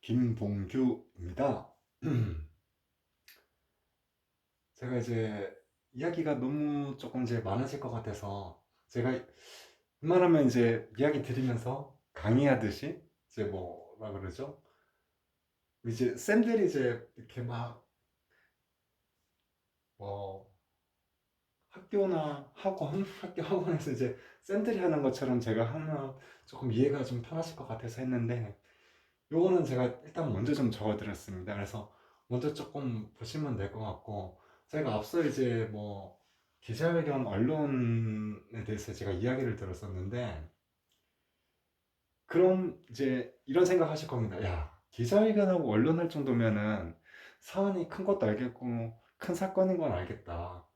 김봉규입니다. 제가 이제 이야기가 너무 조금 이제 많아질 것 같아서 제가 웬만하면 이제 이야기 드리면서 강의하듯이 이제 뭐라 그러죠? 이제 쌤들이 이제 이렇게 막 뭐 학교 학원에서 이제 쌤들이 하는 것처럼 제가 하면 조금 이해가 좀 편하실 것 같아서 했는데 요거는 제가 일단 먼저 좀 적어드렸습니다. 그래서 먼저 조금 보시면 될 것 같고, 제가 앞서 이제 뭐 기자회견 언론에 대해서 제가 이야기를 들었었는데, 그럼 이제 이런 생각 하실 겁니다. 야, 기자회견하고 언론 할 정도면은 사안이 큰 것도 알겠고 큰 사건인 건 알겠다.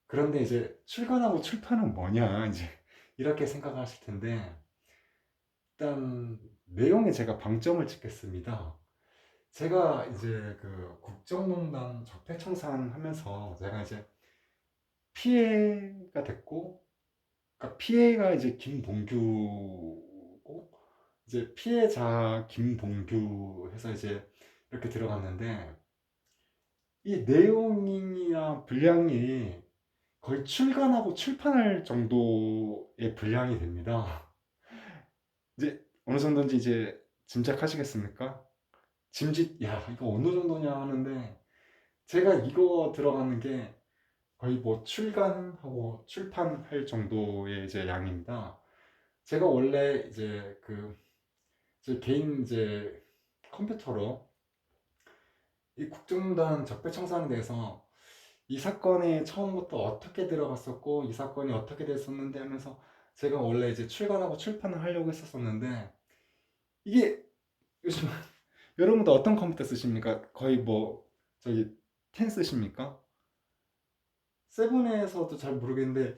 그런데 이제 출간하고 출판은 뭐냐, 이제 이렇게 생각하실 텐데, 일단 내용에 제가 방점을 찍겠습니다. 제가 이제 그 국정농단 적폐청산 하면서 제가 이제 피해가 됐고, 그러니까 피해가 이제 김봉규고, 이제 피해자 김봉규 해서 이제 이렇게 들어갔는데, 이 내용이나 분량이 거의 출간하고 출판할 정도의 분량이 됩니다. 이제 어느 정도인지 이제 짐작하시겠습니까? 야, 이거 어느 정도냐 하는데, 제가 이거 들어가는 게 거의 뭐 출간하고 출판할 정도의 이제 양입니다. 제가 원래 이제 제 개인 이제 컴퓨터로 이 국정농단 적폐청산에 대해서 이 사건이 처음부터 어떻게 들어갔었고 이 사건이 어떻게 됐었는데 하면서 제가 원래 이제 출간하고 출판을 하려고 했었었는데, 이게 요즘 여러분도 어떤 컴퓨터 쓰십니까? 거의 뭐 저기 10 쓰십니까? 세븐에서도 잘 모르겠는데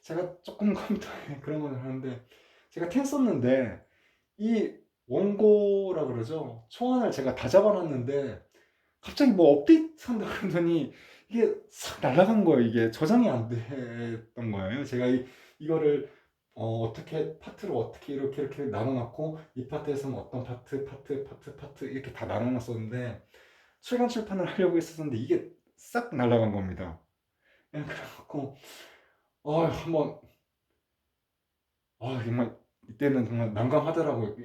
제가 조금 컴퓨터에 그런 걸 하는데, 제가 10 썼는데 이 원고라 그러죠, 초안을 제가 다 잡아놨는데 갑자기 뭐 업데이트 한다 그러더니 이게 싹 날아간 거예요. 이게 저장이 안 됐던 거예요. 제가 이거를 어떻게 파트로 어떻게 이렇게 나눠놨고, 이 파트에서는 어떤 파트 이렇게 다 나눠놨었는데 출간 출판을 하려고 했었는데 이게 싹 날아간 겁니다. 그래갖고 한번 정말 이때는 정말 난감하더라고요.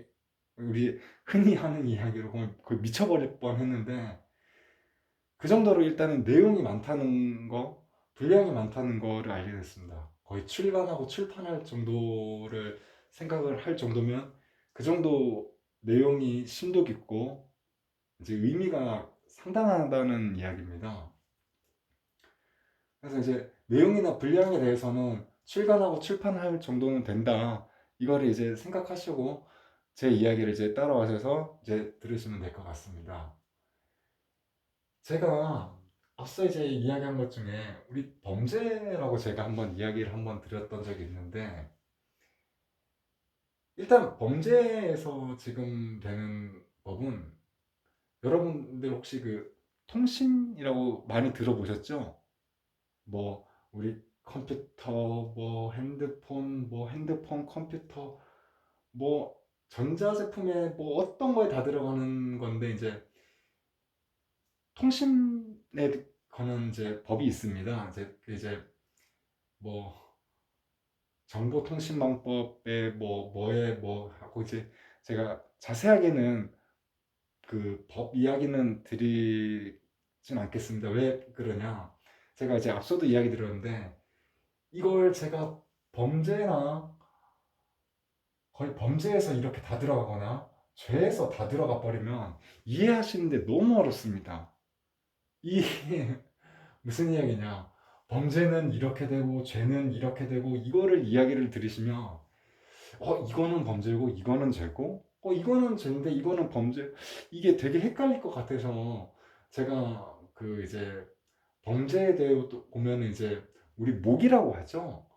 우리 흔히 하는 이야기로 거의 미쳐버릴 뻔했는데, 그 정도로 일단은 내용이 많다는 거, 분량이 많다는 거를 알게 됐습니다. 거의 출간하고 출판할 정도를 생각을 할 정도면 그 정도 내용이 심도 깊고 이제 의미가 상당하다는 이야기입니다. 그래서 이제 내용이나 분량에 대해서는 출간하고 출판할 정도는 된다. 이거를 이제 생각하시고 제 이야기를 이제 따라와셔서 이제 들으시면 될 것 같습니다. 제가 앞서 이제 이야기한 것 중에 우리 범죄라고 제가 한번 이야기를 한번 드렸던 적이 있는데, 일단 범죄에서 지금 되는 법은, 여러분들 혹시 그 통신이라고 많이 들어보셨죠? 뭐 우리 컴퓨터, 뭐 핸드폰, 컴퓨터, 뭐 전자제품에 뭐 어떤 거에 다 들어가는 건데, 이제 통신에 관한 이제 법이 있습니다. 이제 뭐 정보통신망법에 뭐에 뭐 하고, 이제 제가 자세하게는 그 법 이야기는 드리진 않겠습니다. 왜 그러냐? 제가 이제 앞서도 이야기 드렸는데, 이걸 제가 범죄나 거의 범죄에서 이렇게 다 들어가거나 죄에서 다 들어가 버리면 이해하시는데 너무 어렵습니다. 이게 무슨 이야기냐? 범죄는 이렇게 되고 죄는 이렇게 되고, 이거를 이야기를 들으시면 이거는 범죄고 이거는 죄고, 이거는 죄인데 이거는 범죄, 이게 되게 헷갈릴 것 같아서 제가 그 이제 범죄에 대해 보면은 이제 우리 목이라고 하죠.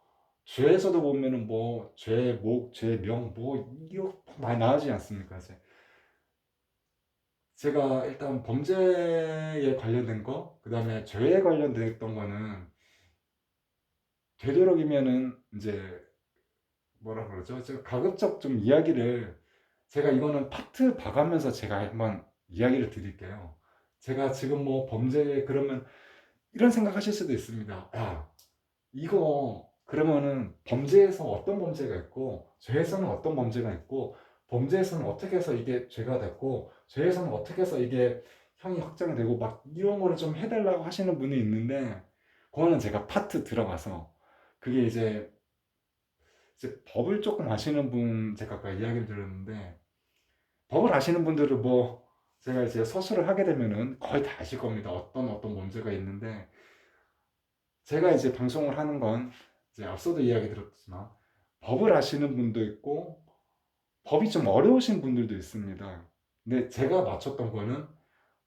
죄에서도 보면은 뭐 죄, 목, 죄, 명, 뭐 이거 많이 나오지 않습니까? 제가 일단 범죄에 관련된 거, 그 다음에 죄에 관련됐던 거는 되도록이면은 이제 뭐라 그러죠? 제가 가급적 좀 이야기를, 제가 이거는 파트 봐가면서 제가 한번 이야기를 드릴게요. 제가 지금 뭐 범죄 그러면 이런 생각하실 수도 있습니다. 야, 이거 그러면은 범죄에서 어떤 범죄가 있고 죄에서는 어떤 범죄가 있고 범죄에서는 어떻게 해서 이게 죄가 됐고 죄에서는 어떻게 해서 이게 형이 확정이 되고 막 이런 거를 좀 해달라고 하시는 분이 있는데 그거는 제가 파트 들어가서 그게 이제 법을 조금 아시는 분 제가 아까 이야기를 들었는데 법을 아시는 분들은 뭐 제가 이제 서술을 하게 되면은 거의 다 아실 겁니다. 어떤 문제가 있는데 제가 이제 방송을 하는 건 이제 앞서도 이야기 들었지만 법을 아시는 분도 있고 법이 좀 어려우신 분들도 있습니다. 근데 제가 맞췄던 거는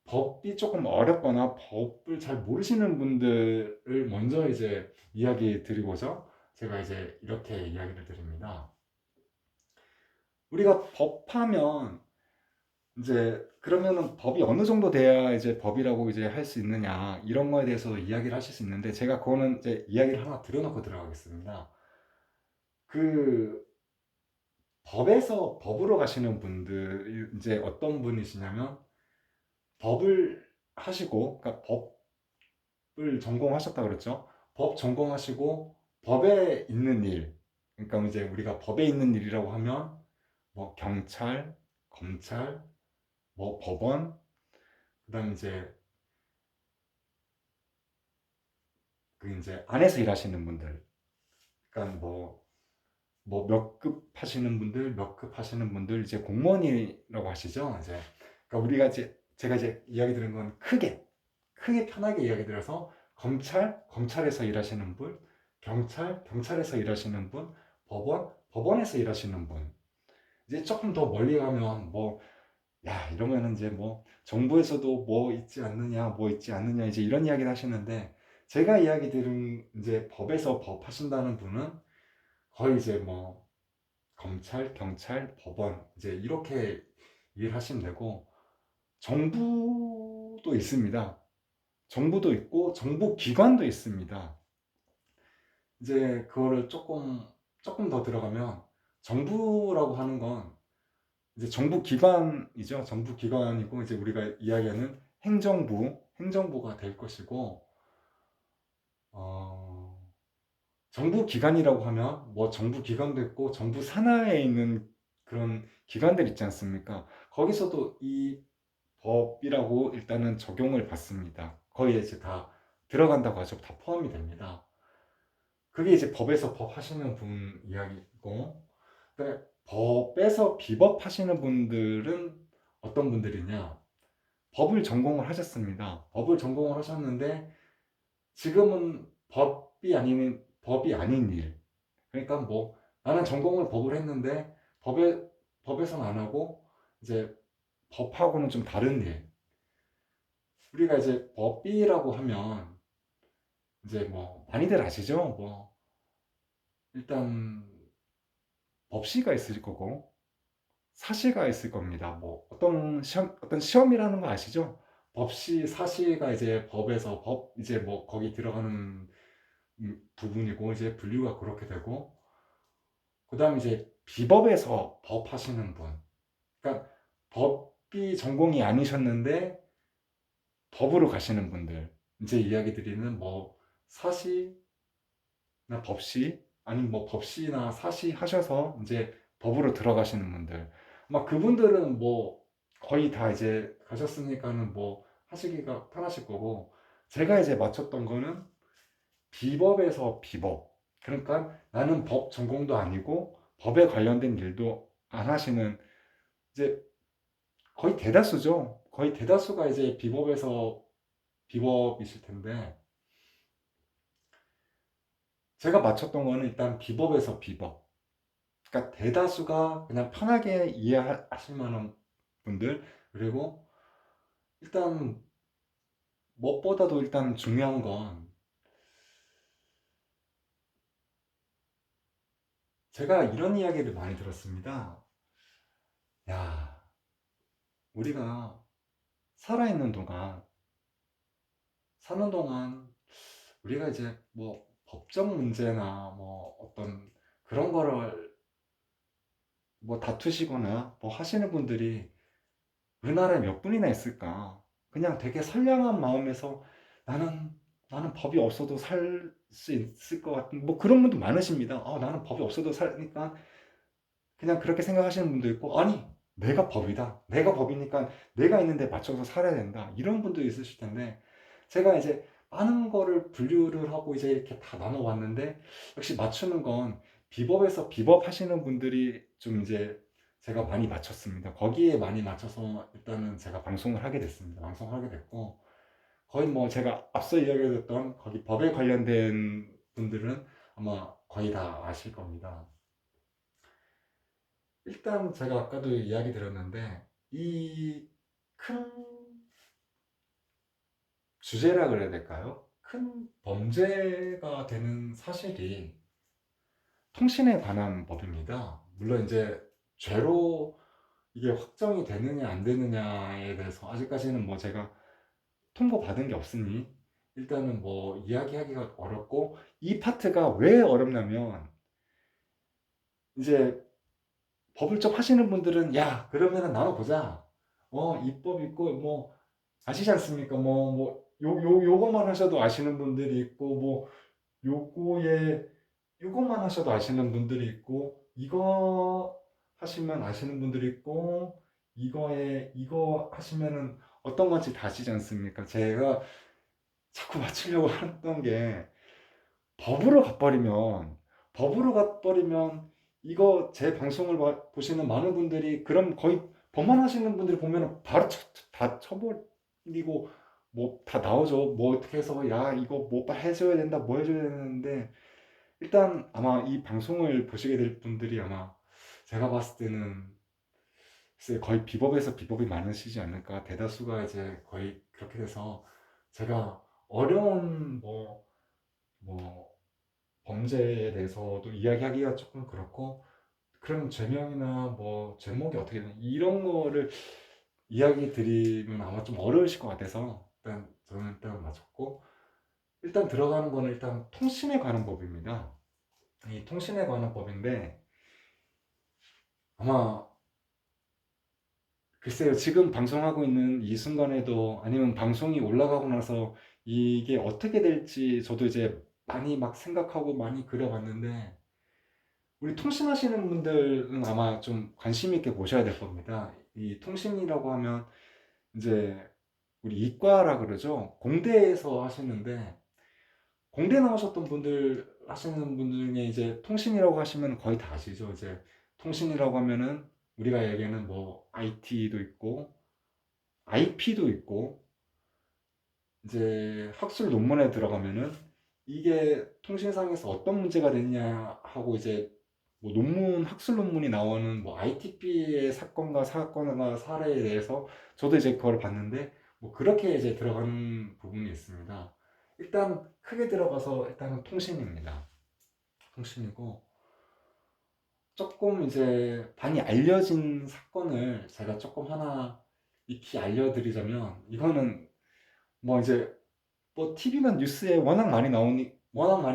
법이 조금 어렵거나 법을 잘 모르시는 분들을 먼저 이제 이야기 드리고자 제가 이제 이렇게 이야기를 드립니다. 우리가 법하면 이제 그러면은 법이 어느 정도 돼야 이제 법이라고 이제 할 수 있느냐 이런 거에 대해서 이야기를 하실 수 있는데 제가 그거는 이제 이야기를 하나 드려놓고 들어가겠습니다. 그 법에서 법으로 가시는 분들이 이제 어떤 분이시냐면 법을 하시고 그러니까 법을 전공하셨다 그랬죠. 법 전공하시고 법에 있는 일 그러니까 이제 우리가 법에 있는 일이라고 하면 뭐 경찰, 검찰, 뭐 법원 그다음 이제 그 이제 안에서 일하시는 분들, 그러니까 뭐 몇 급 하시는 분들, 몇 급 하시는 분들 이제 공무원이라고 하시죠. 이제 그러니까 우리가 이제 제가 이제 이야기 드린 건 크게 편하게 이야기 드려서 검찰에서 일하시는 분, 경찰에서 일하시는 분, 법원에서 일하시는 분. 이제 조금 더 멀리 가면 뭐 야, 이러면은 이제 뭐 정부에서도 뭐 있지 않느냐, 뭐 있지 않느냐 이제 이런 이야기를 하시는데 제가 이야기 들은 이제 법에서 법 하신다는 분은 거의 이제 뭐 검찰, 경찰, 법원 이제 이렇게 일하시면 되고 정부도 있습니다. 정부도 있고 정부 기관도 있습니다. 이제 그거를 조금 더 들어가면 정부라고 하는 건 이제 정부 기관이죠. 정부 기관이고 이제 우리가 이야기하는 행정부가 될 것이고 어, 정부 기관이라고 하면 뭐 정부 기관도 있고 정부 산하에 있는 그런 기관들 있지 않습니까? 거기서도 이 법이라고 일단은 적용을 받습니다. 거기에 이제 다 들어간다고 하죠. 다 포함이 됩니다. 그게 이제 법에서 법 하시는 분 이야기고, 근데 법에서 비법 하시는 분들은 어떤 분들이냐? 법을 전공을 하셨습니다. 법을 전공을 하셨는데 지금은 법이 아닌 일. 그러니까 뭐 나는 전공을 법을 했는데 법에서는 안 하고 이제 법하고는 좀 다른 일. 우리가 이제 법이라고 하면 이제 뭐 많이들 아시죠? 뭐 일단 법시가 있을 거고 사시가 있을 겁니다. 뭐 어떤 시험이라는 거 아시죠? 법시, 사시가 이제 법에서 이제 뭐 거기 들어가는 부분이고 이제 분류가 그렇게 되고 그다음 이제 비법에서 법 하시는 분. 그러니까 법이 전공이 아니셨는데 법으로 가시는 분들. 이제 이야기 드리는 뭐 사시나 법시 아니면 뭐 법시나 사시 하셔서 이제 법으로 들어가시는 분들. 막 그분들은 뭐 거의 다 이제 가셨으니까는 뭐 하시기가 편하실 거고 제가 이제 맞췄던 거는 비법에서 비법. 그러니까 나는 법 전공도 아니고 법에 관련된 일도 안 하시는 이제 거의 대다수죠. 거의 대다수가 이제 비법에서 비법이실 텐데 제가 맞췄던 거는 일단 비법에서 비법. 그러니까 대다수가 그냥 편하게 이해하실 만한 분들 그리고 일단 무엇보다도 일단 중요한 건 제가 이런 이야기를 많이 들었습니다. 야, 우리가 살아있는 동안 사는 동안 우리가 이제 뭐 법적 문제나 뭐 어떤 그런 거를 뭐 다투시거나 뭐 하시는 분들이 우리나라에 몇 분이나 있을까? 그냥 되게 선량한 마음에서 나는 나는 법이 없어도 살 수 있을 것 같은 뭐 그런 분도 많으십니다. 나는 법이 없어도 사니까 그냥 그렇게 생각하시는 분도 있고 아니 내가 법이다. 내가 법이니까 내가 있는데 맞춰서 살아야 된다. 이런 분도 있으실 텐데 제가 이제 많은 거를 분류를 하고 이제 이렇게 다 나눠 왔는데 역시 맞추는 건 비법에서 비법 하시는 분들이 좀 이제 제가 많이 맞췄습니다. 거기에 많이 맞춰서 일단은 제가 방송을 하게 됐습니다. 방송하게 됐고 거의 뭐 제가 앞서 이야기했던 거기 법에 관련된 분들은 아마 거의 다 아실 겁니다. 일단 제가 아까도 이야기 드렸는데 이 큰 주제라 그래야 될까요? 큰 범죄가 되는 사실이 통신에 관한 법입니다. 물론 이제 죄로 이게 확정이 되느냐 안 되느냐에 대해서 아직까지는 뭐 제가 통보받은 게 없으니 일단은 뭐 이야기하기가 어렵고 이 파트가 왜 어렵냐면 이제 법을 좀 하시는 분들은 야 그러면은 나눠보자. 입법 있고 뭐 아시지 않습니까? 요것만 하셔도 아시는 분들이 있고 요거에 요것만 하셔도 아시는 분들이 있고 이거 하시면 아시는 분들이 있고 이거에 이거 하시면은 어떤 건지 다 아시지 않습니까? 제가 자꾸 맞추려고 했던 게 법으로 가버리면 법으로 가버리면 이거 제 방송을 보시는 많은 분들이 그럼 거의 법만 하시는 분들이 보면은 바로 다 쳐버리고 뭐 다 나오죠. 뭐 어떻게 해서 야 이거 뭐 해줘야 된다 뭐 해줘야 되는데 일단 아마 이 방송을 보시게 될 분들이 아마 제가 봤을 때는 글쎄 거의 비법에서 비법이 많으시지 않을까 대다수가 이제 거의 그렇게 돼서 제가 어려운 뭐 범죄에 대해서도 이야기하기가 조금 그렇고 그런 죄명이나 뭐 제목이 어떻게 되나 이런 거를 이야기 드리면 아마 좀 어려우실 것 같아서 일단 저는 일단 맞췄고 일단 들어가는 거는 일단 통신에 관한 법입니다. 이 통신에 관한 법인데 아마 글쎄요 지금 방송하고 있는 이 순간에도 아니면 방송이 올라가고 나서 이게 어떻게 될지 저도 이제 많이 막 생각하고 많이 그려봤는데 우리 통신하시는 분들은 아마 좀 관심 있게 보셔야 될 겁니다. 이 통신이라고 하면 이제 우리 이과라 그러죠. 공대에서 하시는데 공대 나오셨던 분들 하시는 분 중에 이제 통신이라고 하시면 거의 다 아시죠. 이제 통신이라고 하면은 우리가 얘기하는 뭐 IT도 있고 IP도 있고 이제 학술 논문에 들어가면은 이게 통신상에서 어떤 문제가 됐냐 하고 이제 뭐 논문, 학술 논문이 나오는 뭐 ITP의 사건과 사례에 대해서 저도 이제 그걸 봤는데 뭐 그렇게 이제 들어가는 부분이 있습니다. 일단 크게 들어가서 일단은 통신입니다. 통신이고 조금 이제 많이 알려진 사건을 제가 조금 하나 익히 알려드리자면 이거는 뭐 이제 뭐 TV나 뉴스에 워낙 많이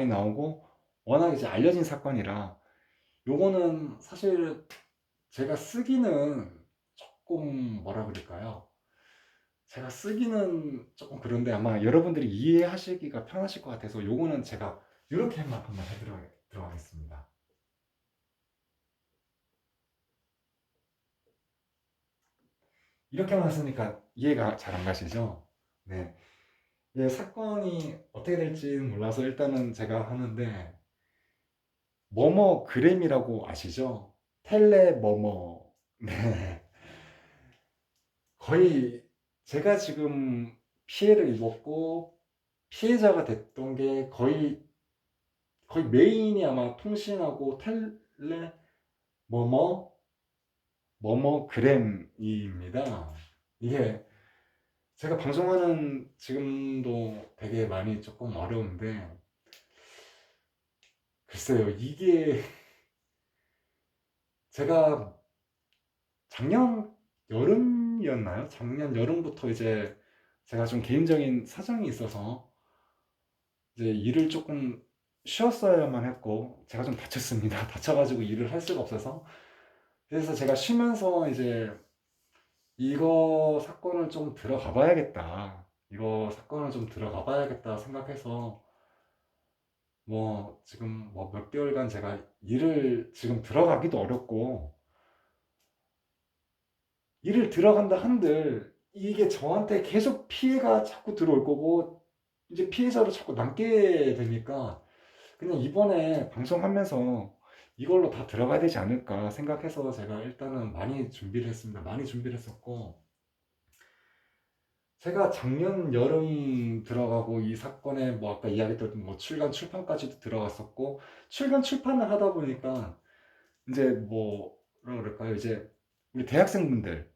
나오고 워낙 이제 알려진 사건이라 요거는 사실 제가 쓰기는 조금 뭐라 그럴까요? 제가 쓰기는 조금 그런데 아마 여러분들이 이해하시기가 편하실 것 같아서 요거는 제가 이렇게만 한번 들어가겠습니다. 이렇게만 했으니까 이해가 잘 안 가시죠? 네. 이 사건이 어떻게 될지는 몰라서 일단은 제가 하는데 뭐뭐 그램이라고 아시죠? 텔레 뭐뭐. 네. 거의 제가 지금 피해를 입었고 피해자가 됐던 게 거의 메인이 아마 통신하고 텔레 뭐뭐 뭐뭐 그램입니다. 이게 제가 방송하는 지금도 되게 많이 조금 어려운데 글쎄요 이게 제가 작년 여름이었나요? 작년 여름부터 이제 제가 좀 개인적인 사정이 있어서 이제 일을 조금 쉬었어야만 했고 제가 좀 다쳤습니다. 다쳐가지고 일을 할 수가 없어서 그래서 제가 쉬면서 이제 이거 사건을 좀 들어가 봐야겠다. 이거 사건을 좀 들어가 봐야겠다 생각해서 뭐 지금 뭐 몇 개월간 제가 일을 지금 들어가기도 어렵고 일을 들어간다 한들 이게 저한테 계속 피해가 자꾸 들어올 거고 이제 피해자로 자꾸 남게 되니까 그냥 이번에 방송하면서 이걸로 다 들어가야 되지 않을까 생각해서 제가 일단은 많이 준비를 했습니다. 많이 준비를 했었고 제가 작년 여름 들어가고 이 사건에 뭐 아까 이야기했던 뭐 출간 출판까지도 들어갔었고 출간 출판을 하다 보니까 이제 뭐라 그럴까요? 이제 우리 대학생분들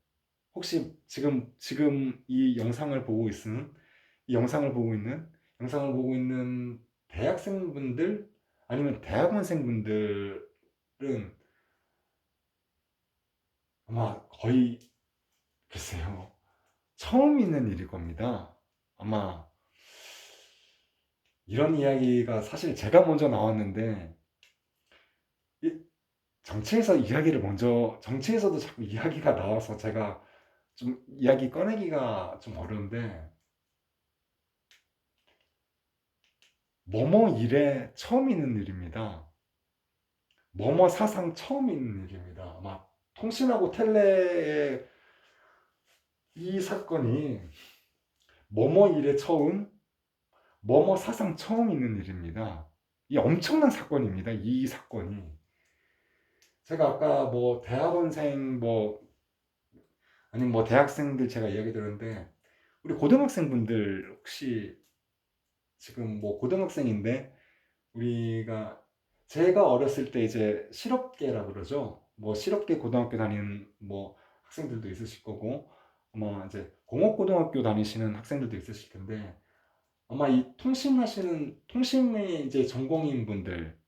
혹시 지금 이 영상을 보고 있는 이 영상을 보고 있는 대학생분들 아니면 대학원생분들은 아마 거의 글쎄요 처음 있는 일일 겁니다. 아마 이런 이야기가 사실 제가 먼저 나왔는데 이- 정치에서도 자꾸 이야기가 나와서 제가 좀 이야기 꺼내기가 좀 어려운데 뭐뭐 일에 처음 있는 일입니다. 뭐뭐 사상 처음 있는 일입니다. 아마 통신하고 텔레의 이 사건이 뭐뭐 일에 처음, 뭐뭐 사상 처음 있는 일입니다. 이 엄청난 사건입니다. 이 사건이. 제가 아까 뭐 대학원생 아니면 뭐 대학생들 제가 이야기 들었는데 우리 고등학생분들 혹시 지금 뭐 고등학생인데 우리가 제가 어렸을 때 이제 실업계라 그러죠. 뭐 실업계 고등학교 다니는 뭐 학생들도 있으실 거고 아마 이제 공업고등학교 다니시는 학생들도 있으실 텐데 아마 이 통신의 이제 전공인 분들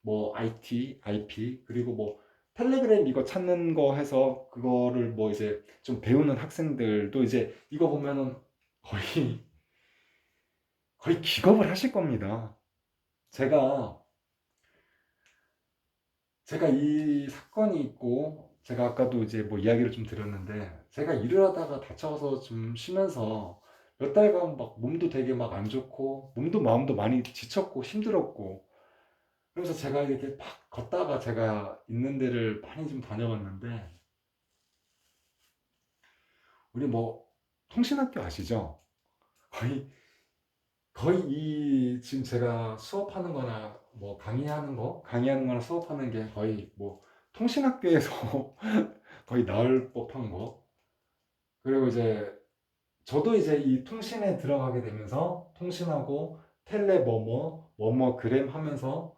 뭐 IT, IP 그리고 뭐 텔레그램 이거 찾는 거 해서 그거를 뭐 이제 좀 배우는 학생들도 이제 이거 보면은 거의 거의 기겁을 하실 겁니다. 제가 제가 이 사건이 있고 제가 아까도 이제 뭐 이야기를 좀 드렸는데 제가 일을 하다가 다쳐서 좀 쉬면서 몇 달간 막 몸도 되게 막 안 좋고 몸도 마음도 많이 지쳤고 힘들었고 그래서 제가 이렇게 막 걷다가 제가 있는 데를 많이 좀 다녀봤는데 우리 뭐 통신학교 아시죠? 거의 거의 이 지금 제가 수업하는 거나 뭐 강의하는 거나 수업하는 게 거의 뭐 통신학교에서 거의 나올 법한 거. 그리고 이제 저도 이제 이 통신에 들어가게 되면서 통신하고 텔레 뭐뭐 그램 하면서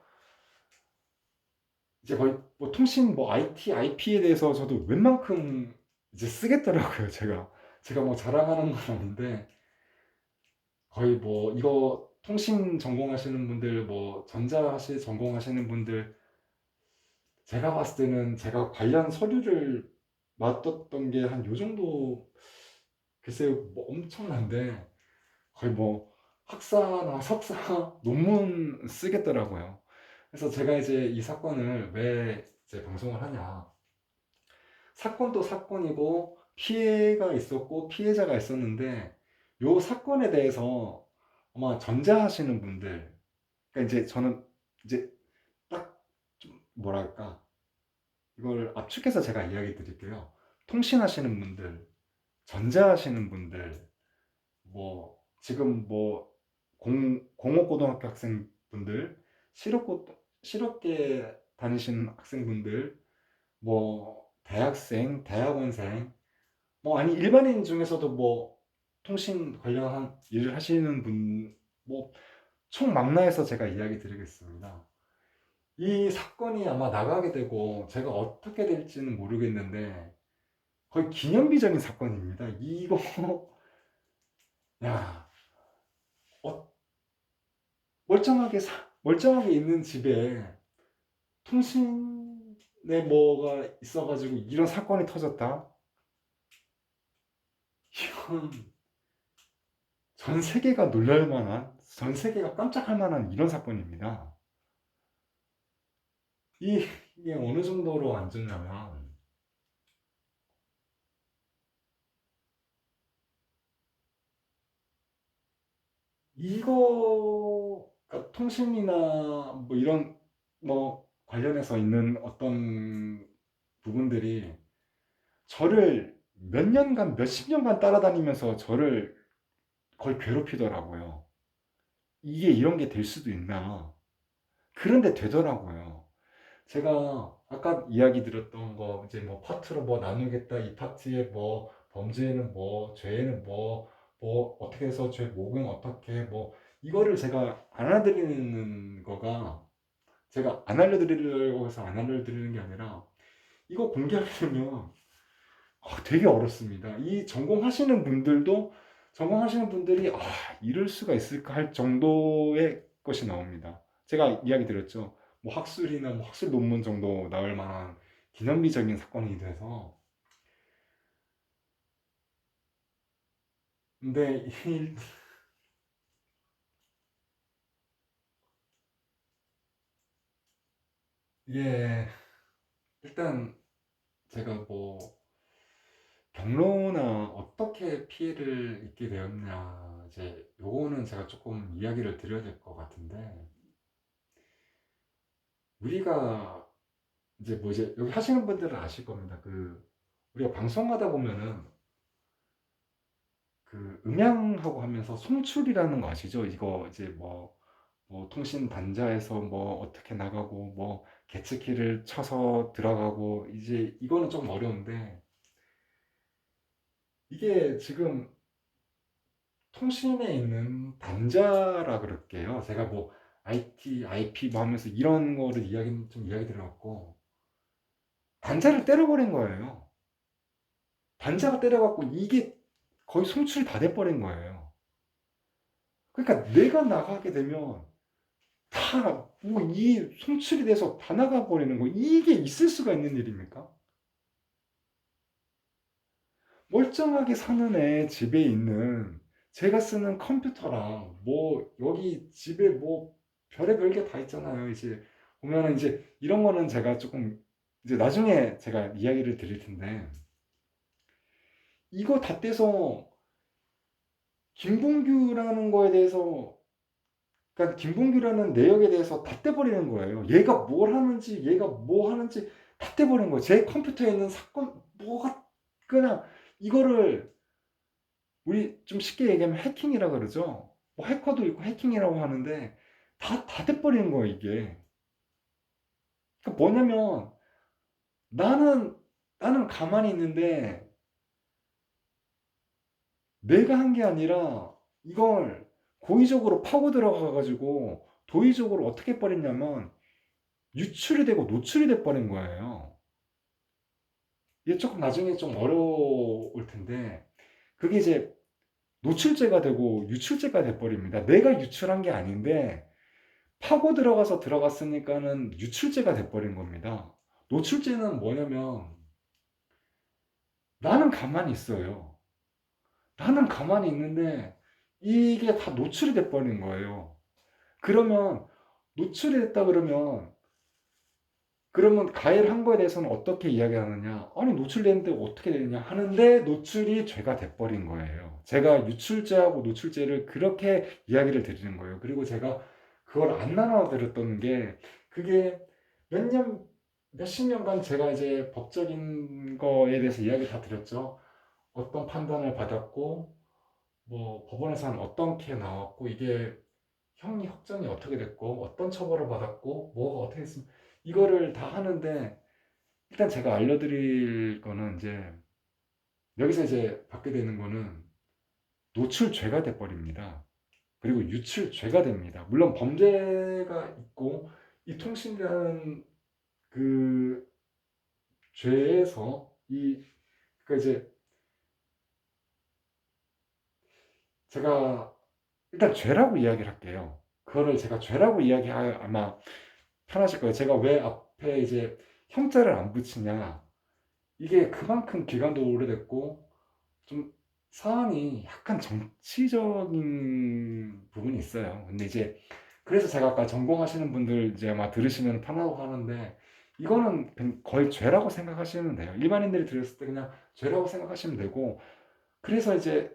이제 거의 뭐 통신 뭐 IT, IP에 대해서 저도 웬만큼 이제 쓰겠더라고요, 제가. 제가 뭐 자랑하는 건 아닌데 거의 뭐 이거 통신 전공하시는 분들 뭐 전공하시는 분들 제가 봤을 때는 제가 관련 서류를 맡았던 게 한 요 정도 글쎄요 뭐 엄청난데 거의 뭐 학사나 석사 논문 쓰겠더라고요. 그래서 제가 이제 이 사건을 왜 이제 방송을 하냐. 사건도 사건이고 피해가 있었고 피해자가 있었는데 요 사건에 대해서 아마 전자하시는 분들 그러니까 이제 저는 이제 딱 좀 뭐랄까 이걸 압축해서 제가 이야기 드릴게요. 통신하시는 분들, 전자하시는 분들, 뭐 지금 뭐 공업고등학교 학생분들, 실업계 다니시는 학생분들, 뭐 대학생, 대학원생, 뭐 아니 일반인 중에서도 뭐 통신 관련한 일을 하시는 분, 뭐 총망라해서 제가 이야기 드리겠습니다. 이 사건이 아마 나가게 되고 제가 어떻게 될지는 모르겠는데 거의 기념비적인 사건입니다. 이거 야 어, 멀쩡하게 있는 집에 통신에 뭐가 있어가지고 이런 사건이 터졌다. 이건 전 세계가 놀랄 만한, 전 세계가 깜짝할 만한 이런 사건입니다. 이게 어느 정도로 안 좋냐면 이거가 통신이나 뭐 이런 뭐 관련해서 있는 어떤 부분들이 저를 몇 년간, 몇십 년간 따라다니면서 저를 거의 괴롭히더라고요. 이게 이런 게 될 수도 있나. 그런데 되더라고요. 제가 아까 이야기 드렸던 거, 이제 뭐 파트로 뭐 나누겠다, 이 파트에 뭐 범죄는 뭐, 죄는 뭐, 뭐 어떻게 해서 죄 목은 어떻게 뭐, 이거를 제가 안 알려드리는 거가, 제가 안 알려드리려고 해서 안 알려드리는 게 아니라, 이거 공개하게 되면 되게 어렵습니다. 이 전공하시는 분들도, 전공하시는 분들이 이럴 수가 있을까 할 정도의 것이 나옵니다. 제가 이야기 드렸죠. 뭐 학술이나 뭐 학술 논문 정도 나올 만한 기념비적인 사건이 돼서. 근데 이게 일단 제가 뭐 경로나 어떻게 피해를 입게 되었냐, 이제 요거는 제가 조금 이야기를 드려야 될 것 같은데, 우리가 이제 뭐 이제 여기 하시는 분들은 아실 겁니다. 그 우리가 방송하다 보면은 그 음향하고 하면서 송출이라는 거 아시죠? 이거 이제 뭐 통신 단자에서 뭐 어떻게 나가고 뭐 계측키를 쳐서 들어가고, 이제 이거는 좀 어려운데, 이게 지금 통신에 있는 단자라 그럴게요. 제가 뭐 IT, IP 뭐 하면서 이런 거를 이야기 드려갖고 단자를 때려버린 거예요. 단자가 때려갖고 이게 거의 송출이 다 돼버린 거예요. 그러니까 내가 나가게 되면 다 뭐 이 송출이 돼서 다 나가버리는 거, 이게 있을 수가 있는 일입니까? 멀쩡하게 사는 애 집에 있는 제가 쓰는 컴퓨터랑 뭐 여기 집에 뭐 별의별 게 다 있잖아요. 이제 보면은 이제 이런 거는 제가 조금 이제 나중에 제가 이야기를 드릴 텐데, 이거 다 떼서 김봉규라는 거에 대해서, 그러니까 김봉규라는 내역에 대해서 다 떼버리는 거예요. 얘가 뭘 하는지, 얘가 뭐 하는지 다 떼버리는 거예요. 제 컴퓨터에 있는 사건 뭐가, 그냥 이거를 우리 좀 쉽게 얘기하면 해킹이라 그러죠. 뭐 해커도 있고 해킹이라고 하는데 다 떼버리는 거예요, 이게. 그러니까 뭐냐면 나는 나는 가만히 있는데 내가 한 게 아니라 이걸 고의적으로 파고 들어가 가지고 도의적으로 어떻게 버렸냐면 유출이 되고 노출이 돼 버린 거예요. 이게 조금 나중에 좀 어려울 텐데, 그게 이제 노출죄가 되고 유출죄가 돼 버립니다. 내가 유출한 게 아닌데 파고 들어가서 들어갔으니까는 유출죄가 돼버린 겁니다. 노출죄는 뭐냐면 나는 가만히 있어요. 나는 가만히 있는데 이게 다 노출이 돼버린 거예요. 그러면 노출이 됐다 그러면 가해를 한 거에 대해서는 어떻게 이야기하느냐? 아니 노출됐는데 어떻게 되느냐 하는데 노출이 죄가 돼버린 거예요. 제가 유출죄하고 노출죄를 그렇게 이야기를 드리는 거예요. 그리고 제가 그걸 안 나눠 드렸던 게, 그게 몇 년, 몇십 년간 제가 이제 법적인 거에 대해서 이야기 다 드렸죠. 어떤 판단을 받았고, 뭐 법원에서는 어떻게 나왔고, 이게 형이 확정이 어떻게 됐고, 어떤 처벌을 받았고, 뭐가 어떻게 됐으면, 이거를 다 하는데, 일단 제가 알려드릴 거는 이제 여기서 이제 받게 되는 거는 노출죄가 돼버립니다. 그리고 유출죄가 됩니다. 물론 범죄가 있고 이 통신이라는 그 죄에서 이, 그러니까 이제 제가 일단 죄라고 이야기를 할게요. 그거를 제가 죄라고 이야기하 아마 편하실 거예요. 제가 왜 앞에 이제 형자를 안 붙이냐, 이게 그만큼 기간도 오래됐고 좀 사안이 약간 정치적인 부분이 있어요. 근데 이제 그래서 제가 아까 전공하시는 분들 이제 아마 들으시면 편하고 하는데, 이거는 거의 죄라고 생각하시면 돼요. 일반인들이 들었을 때 그냥 죄라고 생각하시면 되고, 그래서 이제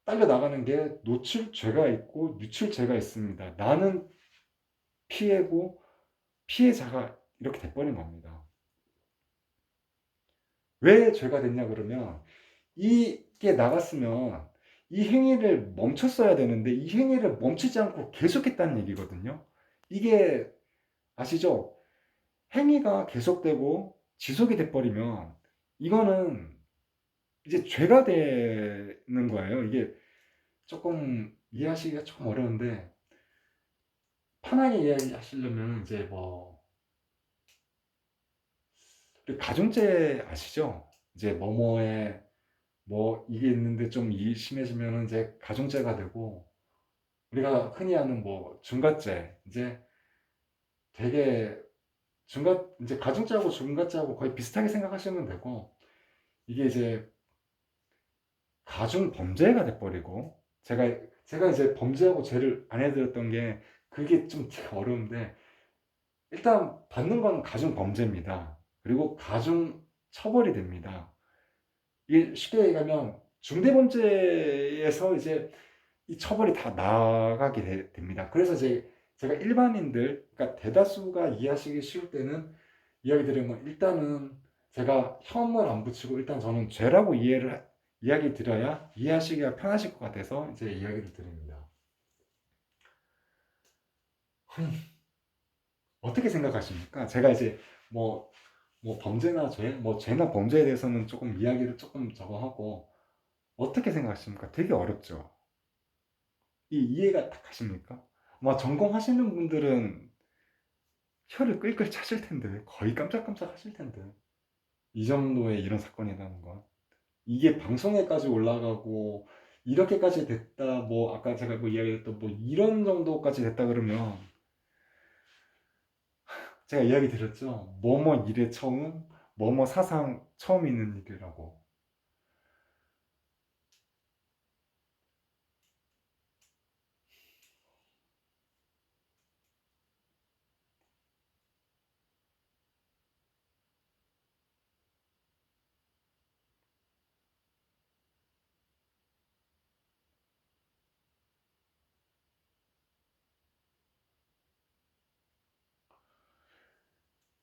딸려 나가는 게 노출죄가 있고 유출죄가 있습니다. 나는 피해고 피해자가 이렇게 돼버린 겁니다. 왜 죄가 됐냐 그러면 이게 나갔으면 이 행위를 멈췄어야 되는데 이 행위를 멈추지 않고 계속했다는 얘기거든요. 이게 아시죠? 행위가 계속되고 지속이 돼버리면 이거는 이제 죄가 되는 거예요. 이게 조금 이해하시기가 조금 어려운데 편하게 이해하시려면 이제 뭐 가중죄 아시죠? 이제 뭐뭐에 뭐 이게 있는데 좀 심해지면 이제 가중죄가 되고 우리가 흔히 하는 뭐 중과죄 이제 되게 중과 이제 가중죄하고 중과죄하고 거의 비슷하게 생각하시면 되고 이게 이제 가중 범죄가 돼버리고 제가 이제 범죄하고 죄를 안 해드렸던 게 그게 좀 되게 어려운데 일단 받는 건 가중 범죄입니다. 그리고 가중 처벌이 됩니다. 이게 쉽게 얘기하면 중대범죄에서 이제 이 처벌이 다 나가게 됩니다. 그래서 제가 일반인들, 그러니까 대다수가 이해하시기 쉬울 때는 이야기 드리면 일단은 제가 혐을 안 붙이고 일단 저는 죄라고 이야기 드려야 이해하시기가 편하실 것 같아서 이제 이야기를 드립니다. 어떻게 생각하십니까? 제가 이제 뭐, 뭐 범죄나 죄, 뭐 죄나 범죄에 대해서는 조금 이야기를 조금 저거 하고 어떻게 생각하십니까? 되게 어렵죠. 이해가 딱 가십니까? 아마 전공하시는 분들은 혀를 끌끌 차실 텐데 거의 깜짝깜짝 하실 텐데 이 정도의 이런 사건이라는 건 이게 방송에까지 올라가고 이렇게까지 됐다 뭐 아까 제가 뭐 이야기했던 뭐 이런 정도까지 됐다 그러면 제가 이야기 드렸죠 뭐뭐 일에 처음 뭐뭐 사상 처음 있는 일이라고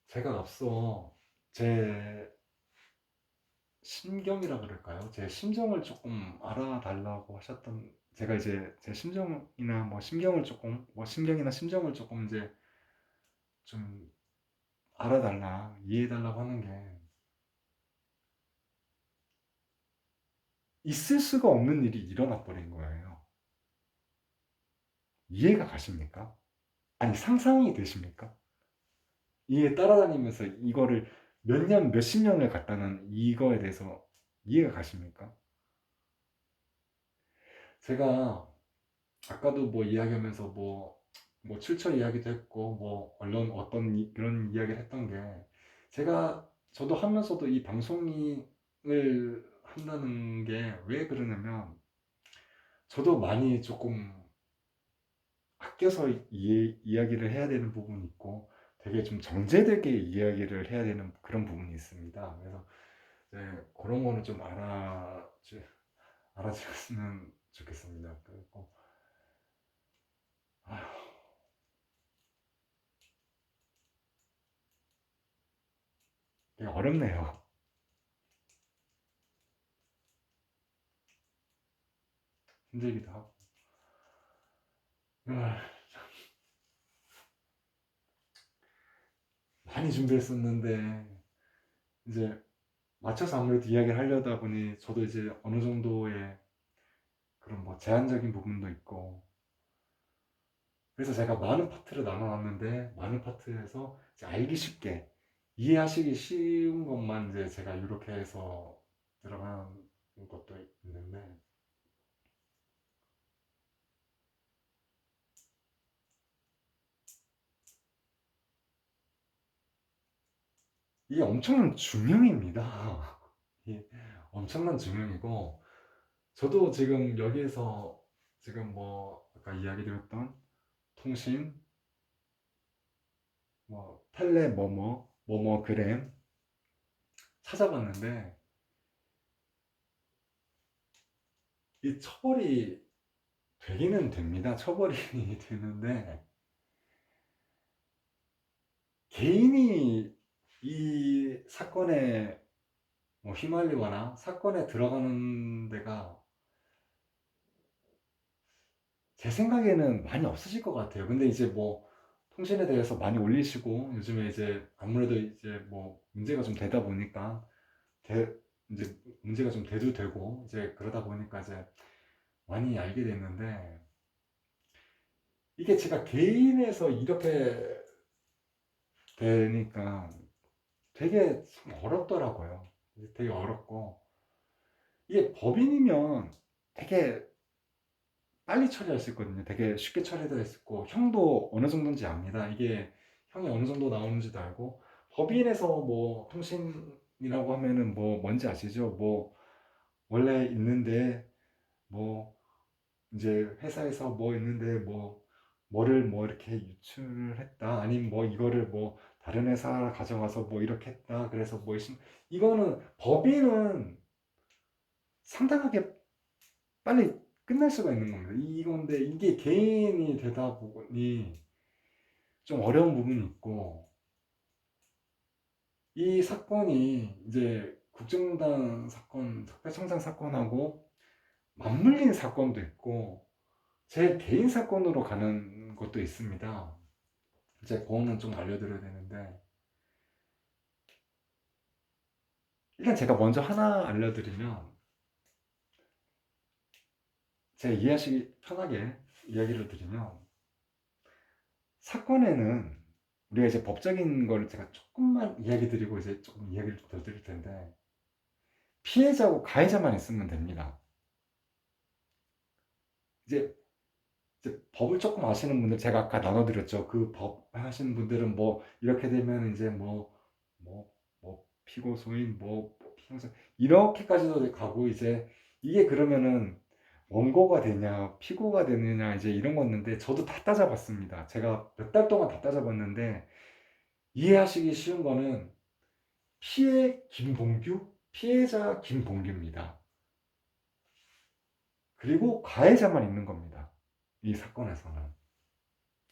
제가 앞서 제 심경이라 그럴까요? 제 심정을 조금 알아달라고 하셨던 제가 이제 제 심정이나 뭐 심경을 조금 뭐 심경이나 심정을 조금 이제 좀 알아달라 이해해달라고 하는 게 있을 수가 없는 일이 일어나 버린 거예요. 이해가 가십니까? 아니 상상이 되십니까? 이해 따라다니면서 이거를 몇 년, 몇십 년을 갔다는 이거에 대해서 이해가 가십니까? 제가 아까도 뭐 이야기하면서 뭐 출처 이야기도 했고 뭐 언론 어떤 그런 이야기를 했던 게 저도 하면서도 이 방송을 한다는 게 왜 그러냐면 저도 많이 조금 아껴서 이야기를 해야 되는 부분이 있고 되게 좀 정제되게 이야기를 해야 되는 그런 부분이 있습니다. 그래서 이제 그런 거는 좀 알아주셨으면 좋겠습니다. 그리고 아휴, 되게 어렵네요. 힘들기도 하고. 아, 많이 준비했었는데 이제 맞춰서 아무래도 이야기를 하려다 보니 저도 이제 어느 정도의 그런 뭐 제한적인 부분도 있고 그래서 제가 많은 파트를 나눠놨는데 많은 파트에서 이제 알기 쉽게 이해하시기 쉬운 것만 이제 제가 이렇게 해서 들어간 것도 있는데 이게 엄청난 중형입니다. 이게 엄청난 중형이고 저도 지금 여기에서 지금 뭐 아까 이야기 드렸던 통신 뭐 텔레 뭐뭐 그램 찾아봤는데 이 처벌이 되기는 됩니다. 처벌이 되는데 개인이 이 사건에 뭐 휘말리거나 사건에 들어가는 데가 제 생각에는 많이 없으실 것 같아요. 근데 이제 뭐 통신에 대해서 많이 올리시고 요즘에 이제 아무래도 이제 뭐 문제가 좀 되다 보니까 대, 이제 문제가 좀 대두되고 이제 그러다 보니까 이제 많이 알게 됐는데 이게 제가 개인에서 이렇게 되니까 되게 참 어렵더라고요. 되게 어렵고 이게 법인이면 되게 빨리 처리할 수 있거든요. 되게 쉽게 처리될 수 있고 형도 어느 정도인지 압니다. 이게 형이 어느 정도 나오는지도 알고 법인에서 뭐 통신이라고 하면은 뭐 뭔지 아시죠? 뭐 원래 있는데 뭐 이제 회사에서 뭐 있는데 뭐 뭐를 뭐 이렇게 유출을 했다 아니면 뭐 이거를 뭐 다른 회사 가져가서 뭐 이렇게 했다 그래서 뭐 이거는 법인은 상당하게 빨리 끝날 수가 있는 겁니다. 이건데 이게 개인이 되다 보니 좀 어려운 부분이 있고 이 사건이 이제 국정농단 사건, 적폐청산 사건하고 맞물린 사건도 있고 제 개인 사건으로 가는 것도 있습니다. 이제 그거는 좀 알려드려야 되는데 일단 제가 먼저 하나 알려드리면 제가 이해하시기 편하게 이야기를 드리면 사건에는 우리가 이제 법적인 걸 제가 조금만 이야기 드리고 이제 조금 이야기를 좀 더 드릴 텐데 피해자고 가해자만 있으면 됩니다. 이제, 이제 법을 조금 아시는 분들 제가 아까 나눠드렸죠. 그 법 하시는 분들은 뭐 이렇게 되면 이제 뭐 피고 소인 뭐 피고자 이렇게까지도 가고 이제 이게 그러면은 원고가 되냐 피고가 되느냐 이제 이런 거였는데 저도 다 따져봤습니다. 제가 몇 달 동안 다 따져봤는데 이해하시기 쉬운 거는 피해자 김봉규입니다. 그리고 가해자만 있는 겁니다. 이 사건에서는.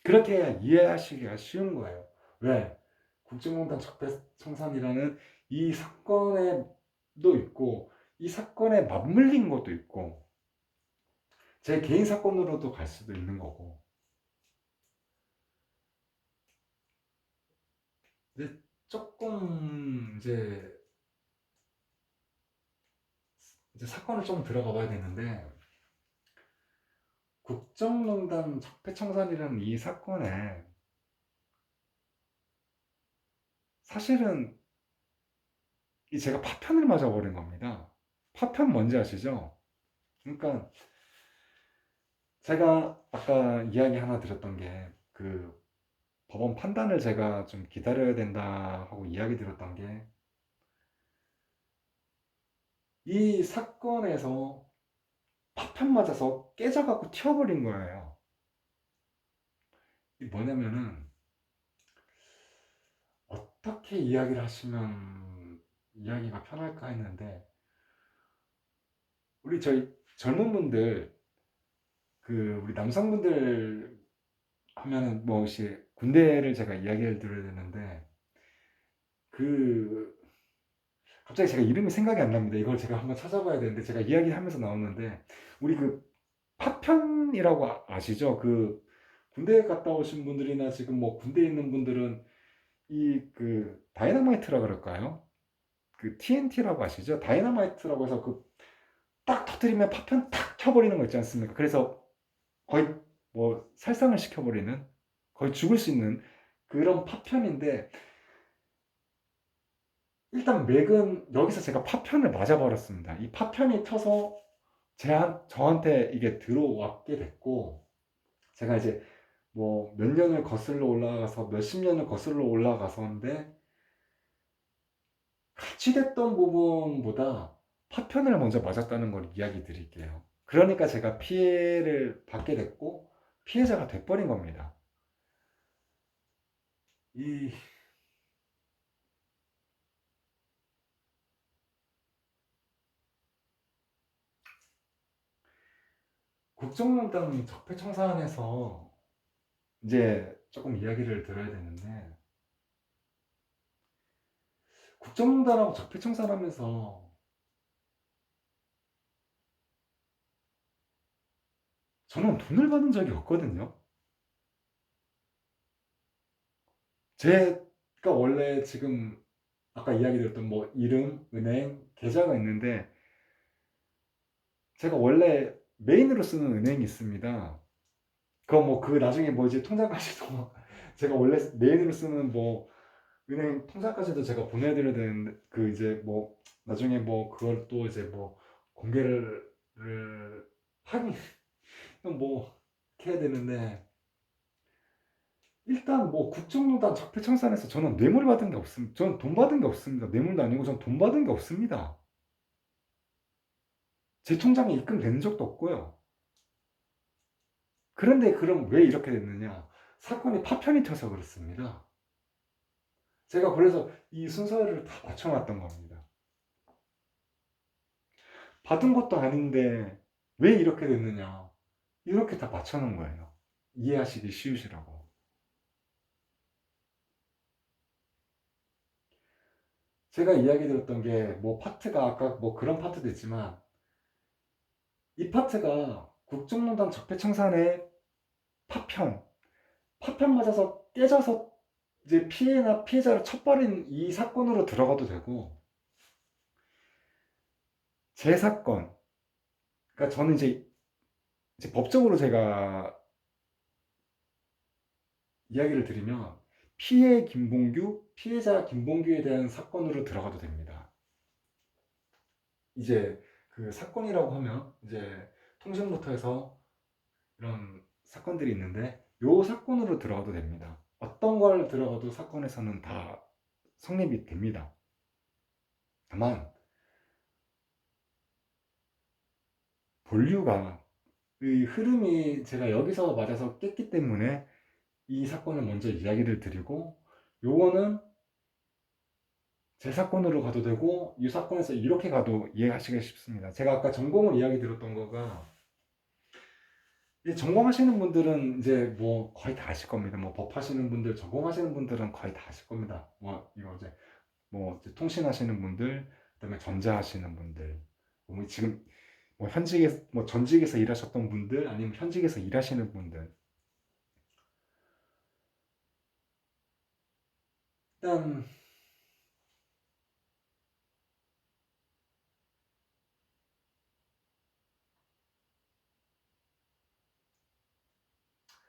그렇게 해야 이해하시기가 쉬운 거예요. 왜? 국정농단 적폐청산이라는 이 사건에도 있고, 이 사건에 맞물린 것도 있고, 제 개인 사건으로도 갈 수도 있는 거고. 이제 조금 이제 사건을 좀 들어가 봐야 되는데, 국정농단 적폐청산이라는 이 사건에 사실은 이 제가 파편을 맞아버린 겁니다. 파편 뭔지 아시죠? 그러니까 제가 아까 이야기 하나 드렸던 게 그 법원 판단을 제가 좀 기다려야 된다 하고 이야기 드렸던 게 이 사건에서 파편 맞아서 깨져갖고 튀어버린 거예요. 이 뭐냐면은 어떻게 이야기를 하시면 이야기가 편할까 했는데 우리 저희 젊은 분들 우리 남성분들 하면은 뭐 혹시 군대를 제가 이야기를 드려야 되는데 그 갑자기 제가 이름이 생각이 안 납니다. 이걸 제가 한번 찾아봐야 되는데 제가 이야기하면서 나오는데 우리 그 파편이라고 아시죠? 그 군대 갔다 오신 분들이나 지금 뭐 군대에 있는 분들은 이 그 다이너마이트라 그럴까요? 그 TNT라고 아시죠? 다이너마이트라고 해서 그 딱 터뜨리면 파편 탁 켜버리는 거 있지 않습니까? 그래서 거의 뭐 살상을 시켜버리는 거의 죽을 수 있는 그런 파편인데 일단 맥은 여기서 제가 파편을 맞아버렸습니다. 이 파편이 터서 저한테 이게 들어왔게 됐고 제가 이제 뭐 몇 년을 거슬러 올라가서 몇십 년을 거슬러 올라가서인데 같이 됐던 부분보다 파편을 먼저 맞았다는 걸 이야기 드릴게요. 그러니까 제가 피해를 받게 됐고 피해자가 돼버린 겁니다. 이 국정농단 적폐청산에서 이제 조금 이야기를 들어야 되는데, 국정농단하고 적폐청산하면서 저는 돈을 받은 적이 없거든요. 제가 원래 지금 아까 이야기 드렸던 뭐 이름, 은행, 계좌가 있는데, 제가 원래 메인으로 쓰는 은행이 있습니다. 그거 뭐 그 나중에 뭐 이제 통장까지도 제가 원래 메인으로 쓰는 뭐 은행 통장까지도 제가 보내드려야 되는 그 이제 뭐 나중에 뭐 그걸 또 이제 뭐 공개를 하긴 뭐 해야 되는데, 일단 뭐 국정농단 적폐청산에서 저는 뇌물 받은 게 없습니다. 저는 돈 받은 게 없습니다. 뇌물도 아니고 저는 돈 받은 게 없습니다. 제 통장에 입금된 적도 없고요. 그런데 그럼 왜 이렇게 됐느냐? 사건이 파편이 튀어서 그렇습니다. 제가 그래서 이 순서를 다 맞춰놨던 겁니다. 받은 것도 아닌데 왜 이렇게 됐느냐? 이렇게 다 맞춰놓은 거예요. 이해하시기 쉬우시라고. 제가 이야기 드렸던 게 뭐 파트가 아까 뭐 그런 파트도 있지만, 이 파트가 국정농단 적폐청산의 파편, 파편 맞아서 깨져서 이제 피해나 피해자를 쳐버린 이 사건으로 들어가도 되고, 제 사건, 그러니까 저는 이제 법적으로 제가 이야기를 드리면 피해 김봉규, 피해자 김봉규에 대한 사건으로 들어가도 됩니다. 이제 그 사건이라고 하면 이제 통신부터 해서 이런 사건들이 있는데, 요 사건으로 들어가도 됩니다. 어떤 걸 들어가도 사건에서는 다 성립이 됩니다. 다만 본류가 이 흐름이 제가 여기서 맞아서 깼기 때문에 이 사건을 먼저 이야기를 드리고, 요거는 제 사건으로 가도 되고 이 사건에서 이렇게 가도 이해하시기 쉽습니다. 제가 아까 전공을 이야기 드렸던 거가, 이제 전공하시는 분들은 이제 뭐 거의 다 아실 겁니다. 뭐 법하시는 분들, 전공하시는 분들은 거의 다 아실 겁니다. 뭐 이거 이제 뭐 이제 통신하시는 분들, 그다음에 전자하시는 분들, 뭐 지금 뭐 현직에 뭐 전직에서 일하셨던 분들, 아니면 현직에서 일하시는 분들, 일단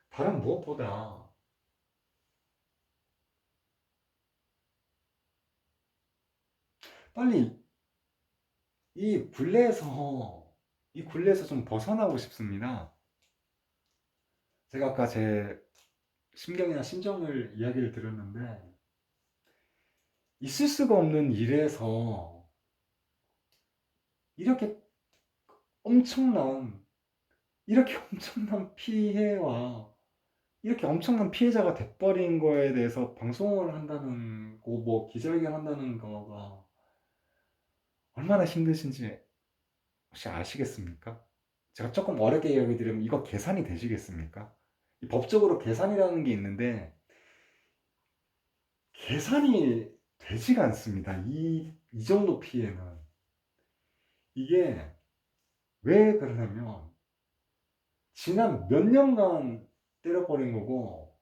다른 무엇보다 빨리 이 굴레에서 이 굴레에서 좀 벗어나고 싶습니다. 제가 아까 제 심경이나 심정을 이야기를 드렸는데, 있을 수가 없는 일에서 이렇게 엄청난 이렇게 엄청난 피해와 이렇게 엄청난 피해자가 돼버린 거에 대해서 방송을 한다는 거, 뭐 기자회견 한다는 거가 얼마나 힘드신지 혹시 아시겠습니까? 제가 조금 어렵게 이야기 드리면 이거 계산이 되시겠습니까? 이 법적으로 계산이라는 게 있는데 계산이 되지가 않습니다. 이 정도 피해는. 이게 왜 그러냐면 지난 몇 년간 때려버린 거고,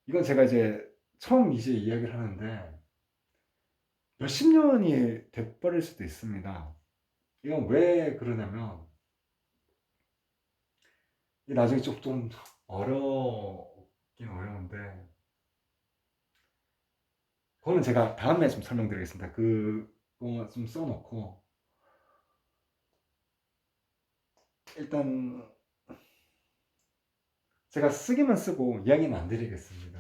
이건 제가 이제 처음 이제 이야기를 하는데 몇십 년이 돼버릴 수도 있습니다. 이건 왜 그러냐면, 이 나중에 좀 어렵긴 어려운데, 그거는 제가 다음에 좀 설명드리겠습니다. 그거 좀 써놓고, 일단 제가 쓰기만 쓰고 이야기는 안 드리겠습니다.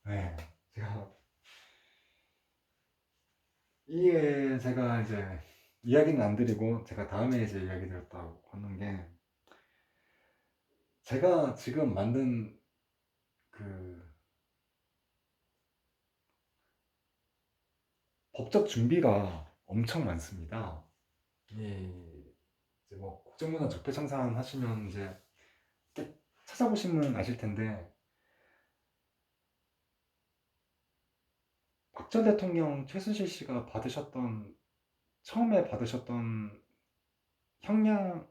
네, 제가 이게 제가 이제 이야기는 안 드리고 제가 다음에 이제 이야기 드렸다고 하는 게, 제가 지금 만든 그 법적 준비가 엄청 많습니다. 이제 뭐 국정문화 적폐청산 하시면 이제 이렇게 찾아보시면 아실 텐데 박 전 대통령 최순실 씨가 받으셨던 처음에 받으셨던 형량을